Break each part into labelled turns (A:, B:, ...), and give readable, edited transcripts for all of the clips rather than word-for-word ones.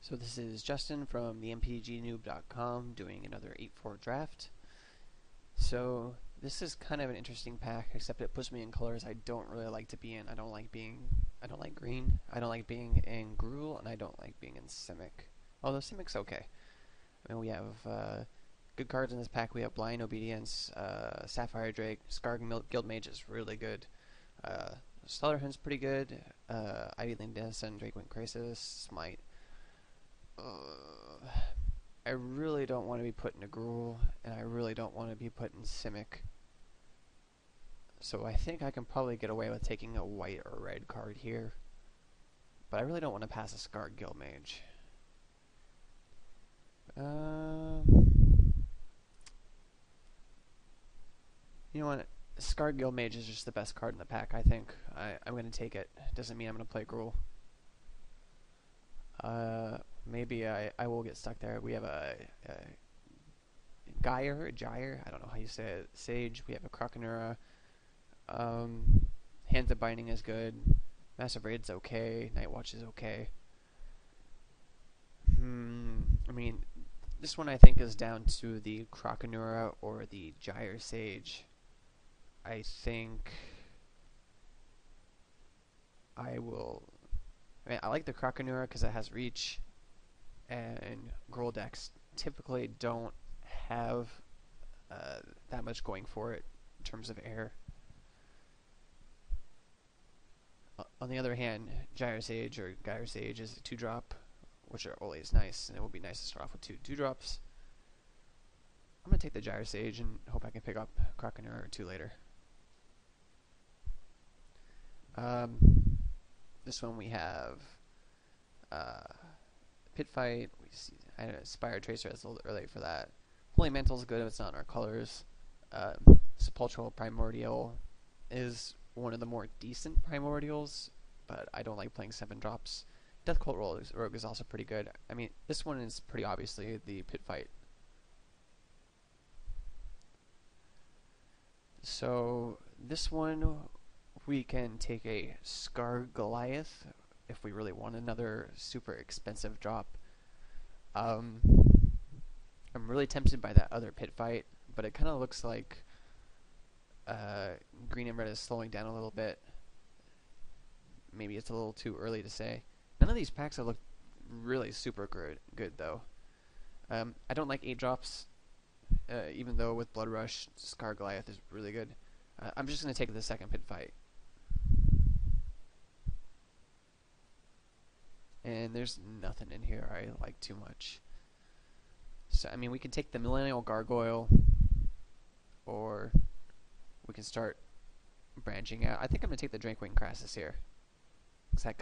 A: So this is Justin from the Mtgnoob.com doing another 8-4 draft. So this is kind of an interesting pack, except it puts me in colors I don't really like to be in. I don't like green, I don't like being in Gruul, and I don't like being in Simic. Although Simic's okay. I mean, we have good cards in this pack. We have Blind Obedience, Sapphire Drake, Scar Guild Mage is really good. Slaughterhound's pretty good. Ivy Lindis and Drake Wing Crisis, Smite. I really don't want to be put in a Gruul, and I really don't want to be put in Simic. So I think I can probably get away with taking a white or red card here. But I really don't want to pass a Scar Guild Mage. You know what? Scar Guild Mage is just the best card in the pack, I think. I'm going to take it. Doesn't mean I'm going to play Gruul. Maybe I will get stuck there. We have a Gyre, I don't know how you say it, Sage. We have a Croconura. Hands of Binding is good. Massive Raid's okay. Night Watch is okay. I mean, this one I think is down to the Croconura or the Gyre Sage. I think I will... I mean, I like the Croconura because it has reach, and Gruul decks typically don't have that much going for it in terms of air. On the other hand, Gyre Sage or Gyre Sage is a 2-drop, which are always nice, and it would be nice to start off with two 2-drops. I'm going to take the Gyre Sage and hope I can pick up Croconura or 2 later. This one we have Pit Fight. We see, I don't know, Spire Tracer is a little early for that. Holy Mantle's good if it's not in our colors. Sepulchral Primordial is one of the more decent Primordials, but I don't like playing 7-drops. Death Cult Rogue is also pretty good. I mean, this one is pretty obviously the Pit Fight. So this one we can take a Scar Goliath if we really want another super expensive drop. I'm really tempted by that other Pit Fight, but it kind of looks like green and red is slowing down a little bit. Maybe it's a little too early to say. None of these packs have looked really super good though. I don't like 8-drops, even though with Blood Rush, Scar Goliath is really good. I'm just going to take the second Pit Fight. And there's nothing in here I like too much. So, I mean, we can take the Millennial Gargoyle, or we can start branching out. I think I'm going to take the Drake Wing Crisis here. That's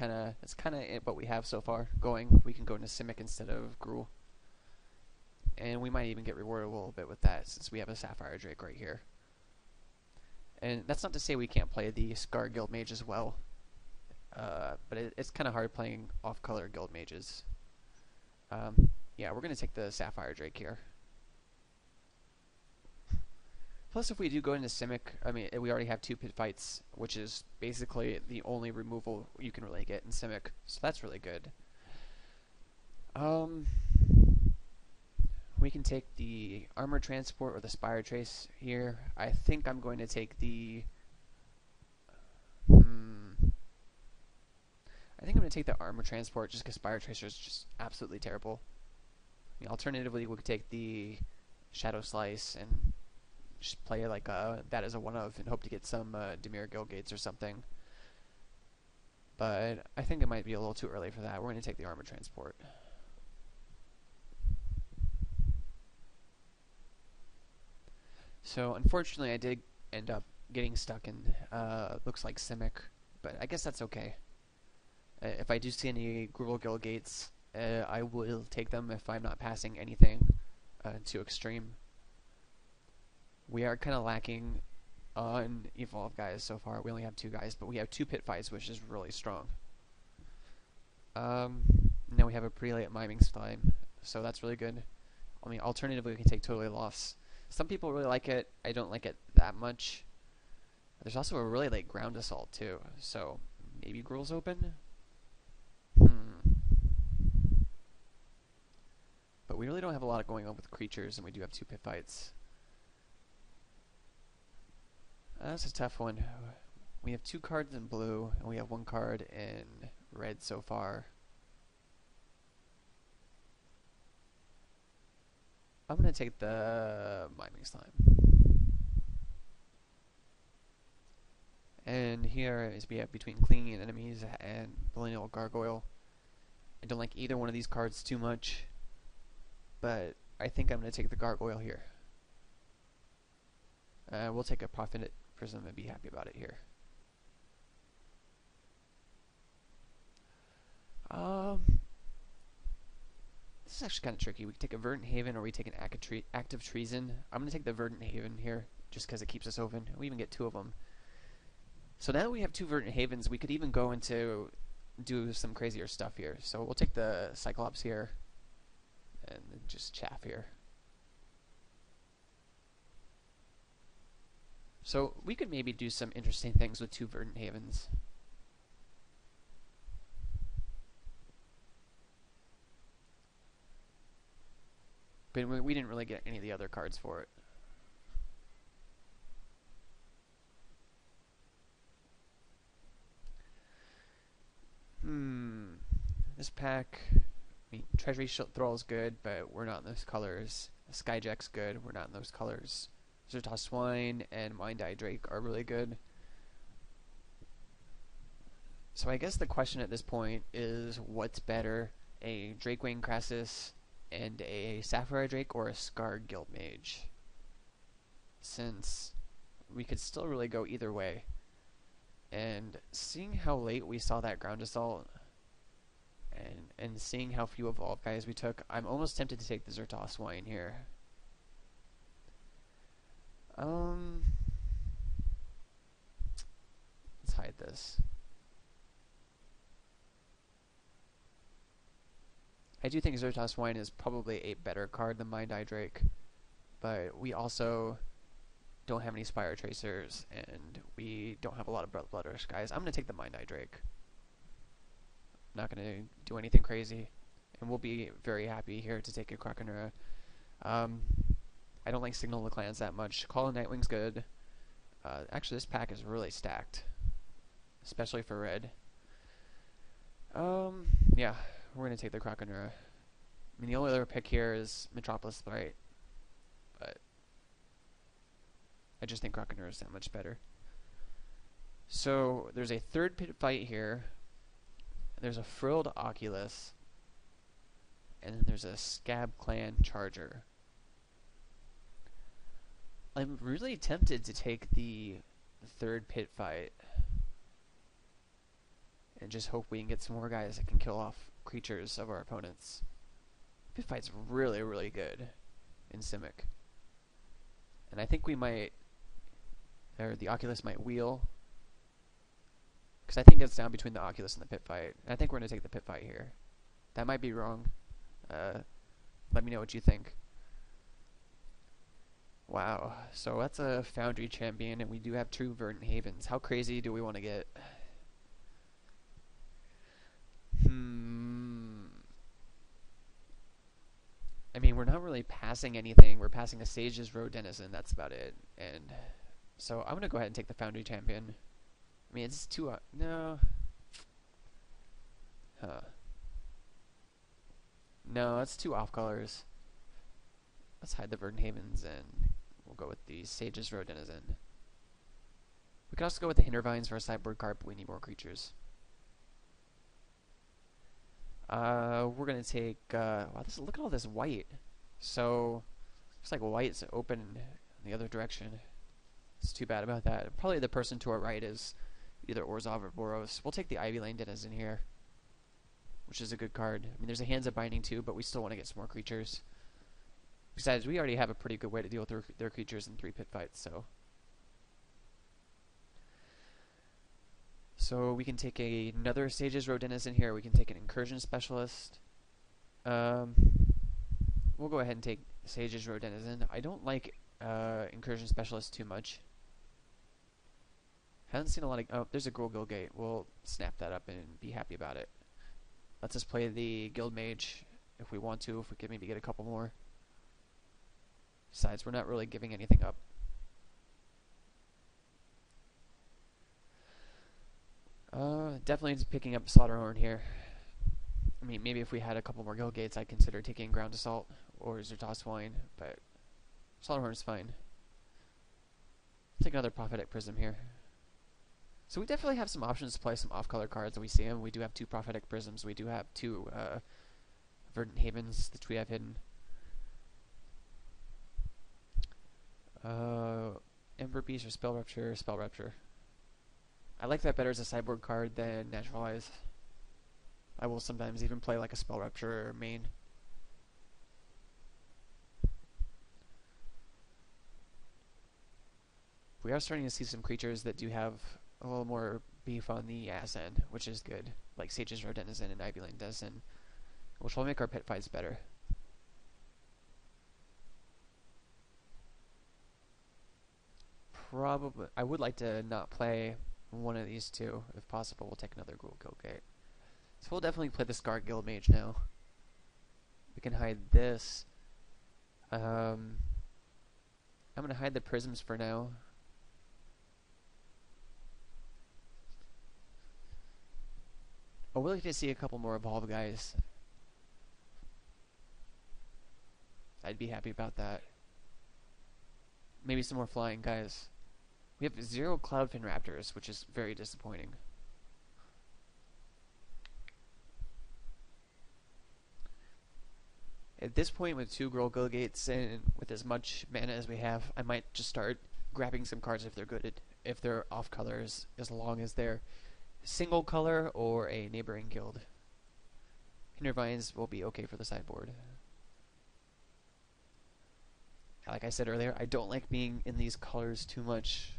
A: kind of what we have so far going. We can go into Simic instead of Gruul. And we might even get rewarded a little bit with that, since we have a Sapphire Drake right here. And that's not to say we can't play the Scar Guild Mage as well. But it's kind of hard playing off-color Guild Mages. Yeah, we're going to take the Sapphire Drake here. Plus, if we do go into Simic, I mean, we already have 2 Pit Fights, which is basically the only removal you can really get in Simic. So that's really good. We can take the Armor Transport or the Spire Trace here. I think I'm going to take the... I think I'm going to take the Armor Transport just because Spire Tracer is just absolutely terrible. I mean, alternatively, we could take the Shadow Slice and just play like that as a 1-of and hope to get some Dimir Guild Gates or something. But I think it might be a little too early for that. We're going to take the Armor Transport. So unfortunately, I did end up getting stuck in looks like Simic, but I guess that's okay. If I do see any Gruul Guild Gates, I will take them if I'm not passing anything too extreme. We are kind of lacking on Evolve guys so far. We only have 2 guys, but we have 2 Pit Fights, which is really strong. Now we have a pretty late Miming Slime, so that's really good. I mean, alternatively, we can take Totally Lost. Some people really like it. I don't like it that much. There's also a really late Ground Assault, too, so maybe Gruul's open? a lot going on with creatures, and we do have 2 pit fights. That's a tough one. We have 2 cards in blue, and we have 1 card in red so far. I'm going to take the Miming Slime. And here is we have between Clinging Enemies and Millennial Gargoyle. I don't like either one of these cards too much, but I think I'm going to take the Gargoyle here. We'll take a Prophet Prism and be happy about it here. This is actually kind of tricky. We can take a Verdant Haven or we take an Active Treason. I'm going to take the Verdant Haven here just because it keeps us open. We even get 2 of them. So now that we have 2 Verdant Havens, we could even go into do some crazier stuff here. So we'll take the Cyclops here and just chaff here. So we could maybe do some interesting things with 2 Verdant Havens. But we didn't really get any of the other cards for it. This pack, I mean, Treasury Thrall is good, but we're not in those colors. Skyjack's good, we're not in those colors. Zertos Swine and Mind Eye Drake are really good. So I guess the question at this point is, what's better, a Drakewing Crassus and a Sapphire Drake or a Scar Guild Mage? Since we could still really go either way. And seeing how late we saw that Ground Assault, and seeing how few evolved guys we took, I'm almost tempted to take the Zertos Swine here. Let's hide this. I do think Zertos Swine is probably a better card than Mind Eye Drake, but we also don't have any Spire Tracers, and we don't have a lot of Blood Rush guys. I'm going to take the Mind Eye Drake. Not going to do anything crazy, and we'll be very happy here to take a Krakenura. I don't like Signal the Clans that much. Call of Nightwing's good. Actually, this pack is really stacked, especially for red. Yeah, we're going to take the Krakenura. I mean, the only other pick here is Metropolis Sprite, but I just think Krakenura is that much better. So, there's a 3rd pit fight here. There's a Frilled Oculus, and then there's a Scab Clan Charger. I'm really tempted to take the 3rd pit fight and just hope we can get some more guys that can kill off creatures of our opponents. Pit fight's really, really good in Simic. And I think we might, or the Oculus might wheel, because I think it's down between the Oculus and the pit fight. And I think we're going to take the pit fight here. That might be wrong. Let me know what you think. Wow, so that's a Foundry champion, and we do have 2 Verdant Havens. How crazy do we want to get? I mean, we're not really passing anything. We're passing a Sage's Road Denizen, that's about it. And so I'm going to go ahead and take the Foundry champion. I mean, it's too... no. Huh. No, it's 2 off colors. Let's hide the Verdant Havens, and we'll go with the Sage's Road Denizen. We could also go with the Hintervines for a sideboard card, but we need more creatures. We're going to take... wow, look at all this white. So, looks like white's open in the other direction. It's too bad about that. Probably the person to our right is either Orzhov or Boros. We'll take the Ivy Lane Denizen here, which is a good card. I mean, there's a Hands of Binding too, but we still want to get some more creatures. Besides, we already have a pretty good way to deal with their creatures in 3 pit fights, so... So we can take another Sage's Road Denizen here. We can take an Incursion Specialist. We'll go ahead and take Sage's Road Denizen. I don't like Incursion Specialist too much. Haven't seen a lot of... oh, there's a Gruul Guildgate. We'll snap that up and be happy about it. Let's just play the Guild Mage if we want to, if we can maybe get a couple more. Besides, we're not really giving anything up. Definitely just picking up Slaughterhorn here. I mean, maybe if we had a couple more guild gates, I'd consider taking Ground Assault or Zertos Wine, but Slaughterhorn's fine. Take another Prophetic Prism here. So we definitely have some options to play some off-color cards when we see them. We do have 2 Prophetic Prisms. We do have 2 Verdant Havens that we have hidden. Ember Beast or Spell Rupture, Spell Rupture. I like that better as a sideboard card than Naturalize. I will sometimes even play like a Spell Rupture main. We are starting to see some creatures that do have a little more beef on the ass end, which is good, like Sage's Row Denizen and Ivy Lane Denizen, which will make our pit fights better. Probably, I would like to not play one of these 2, if possible. We'll take another Ghoul Guild Gate. So we'll definitely play the Scar Guild Mage now. We can hide this. I'm gonna hide the prisms for now. Oh, we'll like to see a couple more Evolve guys. I'd be happy about that. Maybe some more flying guys. We have 0 Cloudfin Raptors, which is very disappointing. At this point, with 2 Girl Guild Gates and with as much mana as we have, I might just start grabbing some cards if they're good, if they're off colors, as long as they're single color or a neighboring guild. Hintervines will be okay for the sideboard. Like I said earlier, I don't like being in these colors too much.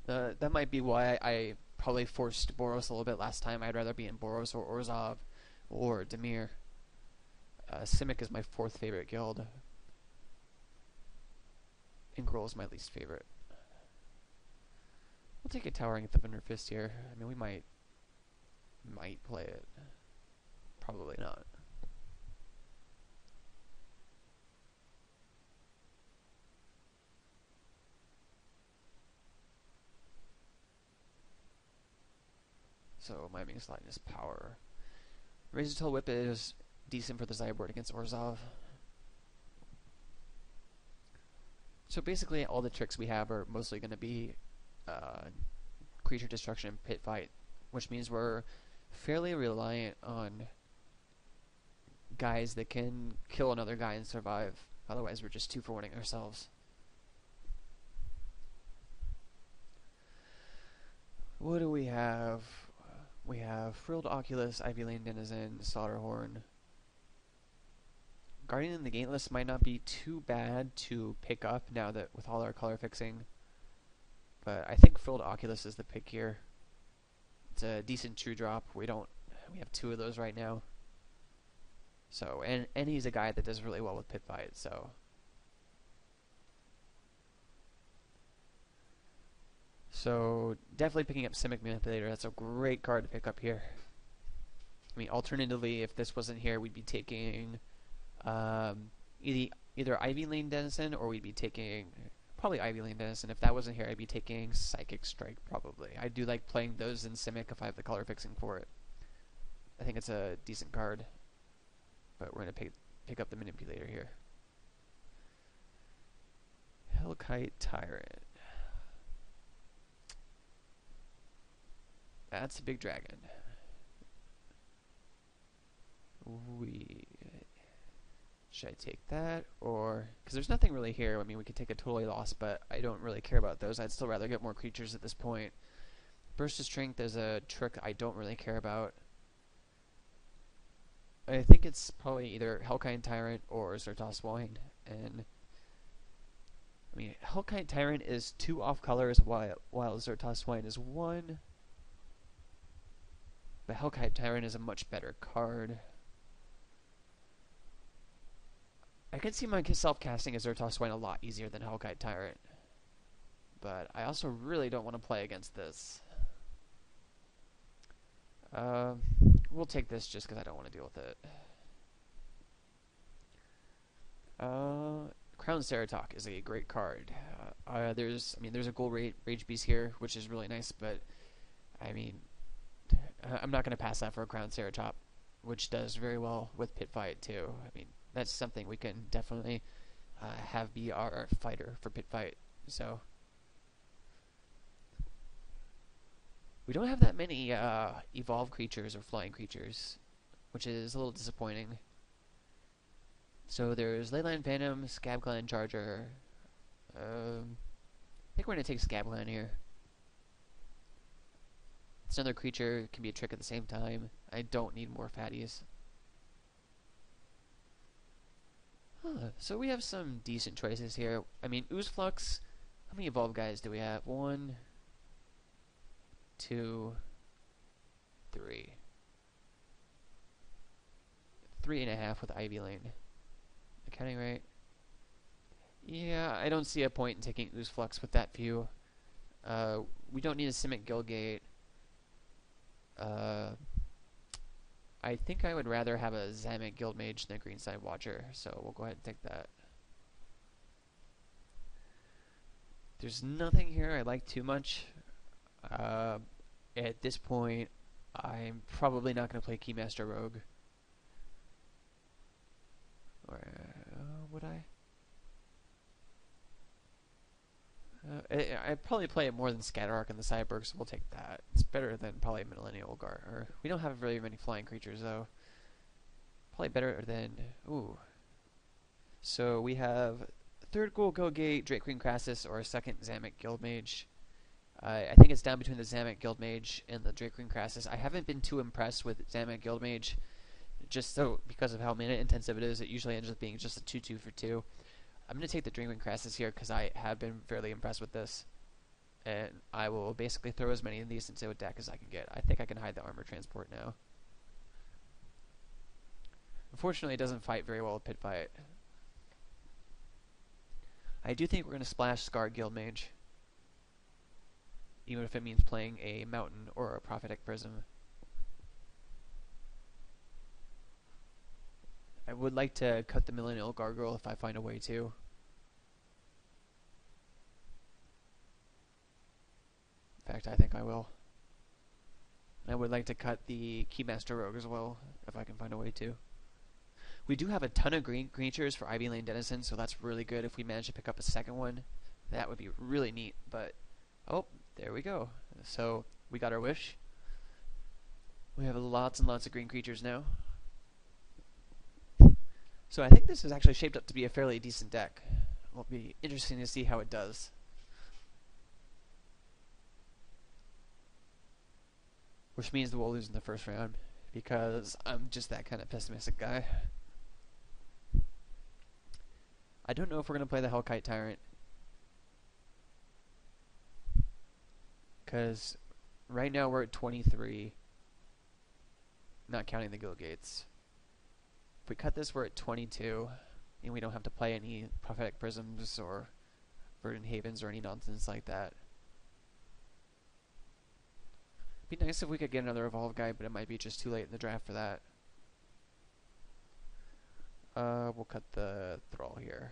A: That might be why I probably forced Boros a little bit last time. I'd rather be in Boros or Orzhov or Dimir. Simic is my 4th favorite guild. Ingrol is my least favorite. We'll take a Towering Thunder Fist here. I mean, we might play it. Probably not. So Miming Slide is power. Razor-Tail Whip is decent for the sideboard against Orzhov. So basically all the tricks we have are mostly going to be creature destruction and pit fight, which means we're fairly reliant on guys that can kill another guy and survive. Otherwise we're just 2-for-1ing ourselves. What do we have? We have Frilled Oculus, Ivy Lane Denizen, Slaughterhorn. Guardian in the Gateless might not be too bad to pick up now that with all our color fixing. But I think Frilled Oculus is the pick here. It's a decent true drop. We have 2 of those right now. So and he's a guy that does really well with pit fight, so definitely picking up Simic Manipulator. That's a great card to pick up here. I mean, alternatively, if this wasn't here, we'd be taking either Ivy Lane Denizen, or we'd be taking probably Ivy Lane Denizen. If that wasn't here, I'd be taking Psychic Strike probably. I do like playing those in Simic if I have the color fixing for it. I think it's a decent card, but we're gonna pick up the Manipulator here. Hellkite Tyrant. That's a big dragon. Should I take that? Or, because there's nothing really here. I mean, we could take a Totally Lost, but I don't really care about those. I'd still rather get more creatures at this point. Burst of Strength is a trick I don't really care about. I think it's probably either Hellkite Tyrant or Zertos Wine. And I mean, Hellkite Tyrant is 2 off colors, while Zertos Wine is 1. But Hellkite Tyrant is a much better card. I can see myself casting a Zertos Wine a lot easier than Hellkite Tyrant. But I also really don't want to play against this. We'll take this just because I don't want to deal with it. Crown Ceratok is a great card. There's a gold rage beast here, which is really nice, but I mean, I'm not going to pass that for a Crown Ceratop, which does very well with Pit Fight too. I mean, that's something we can definitely have be our fighter for Pit Fight. So we don't have that many evolved creatures or flying creatures, which is a little disappointing. So there's Leyline Phantom, Scabclan Charger. I think we're going to take Scabclan here. It's another creature, it can be a trick at the same time. I don't need more fatties. So we have some decent choices here. I mean, Oozeflux, how many evolved guys do we have? 1, 2, 3. 3.5 with Ivy Lane. Accounting right? Yeah, I don't see a point in taking Oozeflux with that few. We don't need a Simic Guildgate. I think I would rather have a Zamek Guildmage than a Greenside Watcher, so we'll go ahead and take that. There's nothing here I like too much. At this point, I'm probably not going to play Keymaster Rogue. Or would I? I'd probably play it more than Scatterark and the Cyborg, so we'll take that. It's better than probably Millennial Guard. We don't have very many flying creatures, though. Probably better than... Ooh. So we have third Gold Guildgate, Drake Queen Crassus, or a second Zamek Guildmage. I think it's down between the Zamek Guildmage and the Drake Queen Crassus. I haven't been too impressed with Zamek Guildmage, just so because of how mana intensive it is. It usually ends up being just a 2/2 for 2. I'm going to take the Dreamwing Crassus here because I have been fairly impressed with this. And I will basically throw as many of these into a deck as I can get. I think I can hide the Armor Transport now. Unfortunately, it doesn't fight very well with Pit Fight. I do think we're going to splash Scarred Guildmage, even if it means playing a Mountain or a Prophetic Prism. I would like to cut the Millennial Gargoyle if I find a way to. In fact, I think I will. And I would like to cut the Keymaster Rogue as well, if I can find a way to. We do have a ton of green creatures for Ivy Lane Denizen, so that's really good. If we manage to pick up a second one, that would be really neat. But, oh, there we go. So, we got our wish. We have lots and lots of green creatures now. So I think this is actually shaped up to be a fairly decent deck. It'll be interesting to see how it does. Which means that we'll lose in the first round, because I'm just that kind of pessimistic guy. I don't know if we're going to play the Hellkite Tyrant, because right now we're at 23, not counting the Guildgates. If we cut this, we're at 22, and we don't have to play any Prophetic Prisms or Verdant Havens or any nonsense like that. It'd be nice if we could get another Evolve guy, but it might be just too late in the draft for that. We'll cut the Thrall here.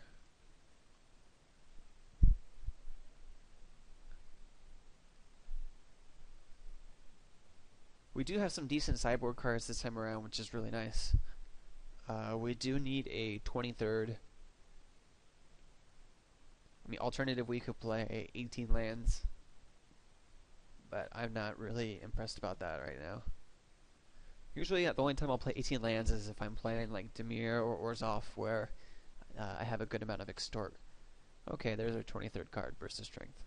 A: We do have some decent sideboard cards this time around, which is really nice. We do need a 23rd. I mean, alternative, we could play 18 lands, but I'm not really impressed about that right now. Usually, the only time I'll play 18 lands is if I'm playing like Dimir or Orzhov, where I have a good amount of Extort. Okay, there's our 23rd card, Burst of Strength.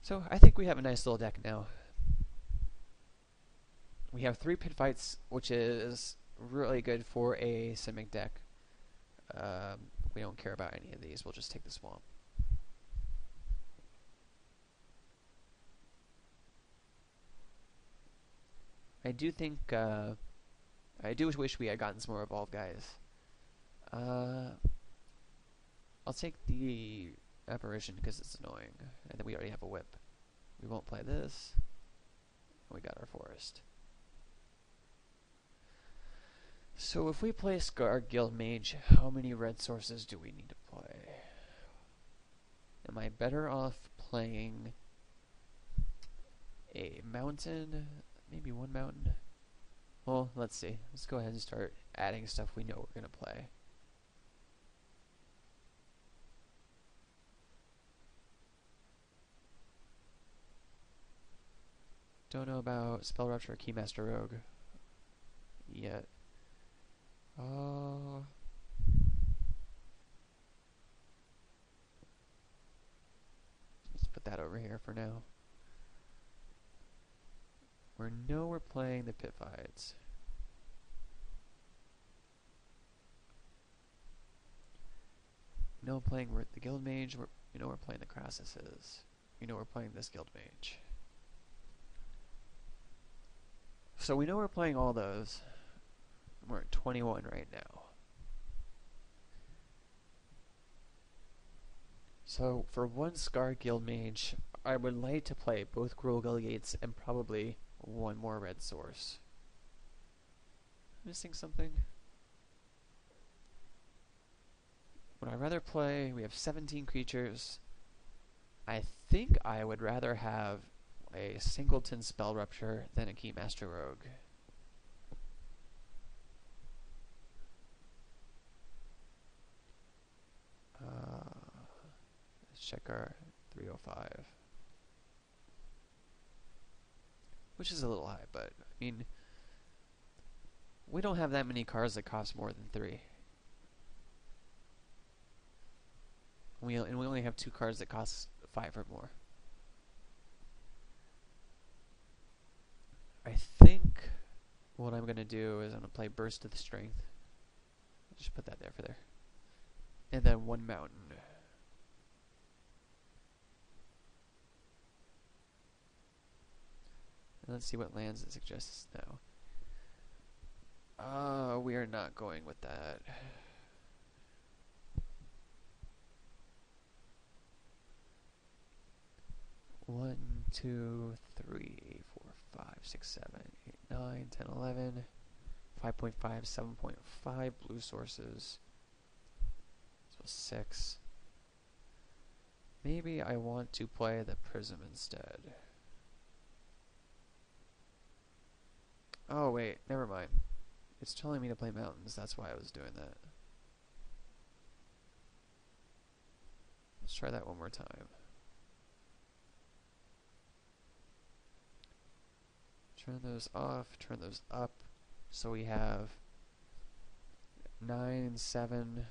A: So, I think we have a nice little deck now. We have 3 Pit Fights, which is really good for a Simic deck. We don't care about any of these, we'll just take the Swamp. I do think, I do wish we had gotten some more Evolve guys. I'll take the Apparition because it's annoying, and then we already have a Whip. We won't play this. We got our Forest. So if we play Scar Guild Mage, how many red sources do we need to play? Am I better off playing a mountain? Maybe one mountain? Well, let's see. Let's go ahead and start adding stuff we know we're going to play. Don't know about Spell Rupture or Keymaster Rogue yet. Let's put that over here for now. We know we're playing the Pit Fights. We know we're playing the Guild Mage. We know we're playing the Crassuses. We know we're playing this Guild Mage. So we know we're playing all those. We're at 21 right now. So for one Scar Guild Mage, I would like to play both Grogel Gates and probably one more red source. Missing something? Would I rather play? We have 17 creatures. I think I would rather have a Singleton Spell Rupture than a Keymaster Rogue. Let's check our 305. Which is a little high, but I mean, we don't have that many cards that cost more than 3. We only have 2 cards that cost 5 or more. I think what I'm going to do is I'm going to play Burst of the Strength. I'll just put that there for there. And then one mountain. And let's see what lands it suggests now. We are not going with that. One, 2, 3, 4, 5, 6, 7, 8, 9, 10, 11, 5.5, 7.5 blue sources. So 6. Maybe I want to play the Prism instead. Oh wait, never mind. It's telling me to play mountains, that's why I was doing that. Let's try that one more time. Turn those off, turn those up, so we have 9, 7.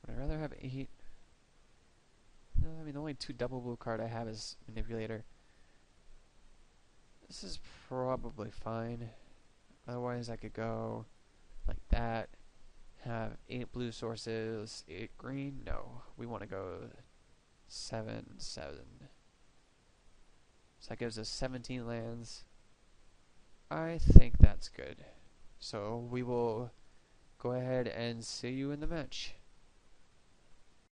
A: Would I rather have 8? No, I mean the only 2 double blue card I have is Manipulator. This is probably fine. Otherwise I could go like that. Have 8 blue sources, 8 green. No, we want to go 7, 7. So that gives us 17 lands. I think that's good. So we will go ahead and see you in the match.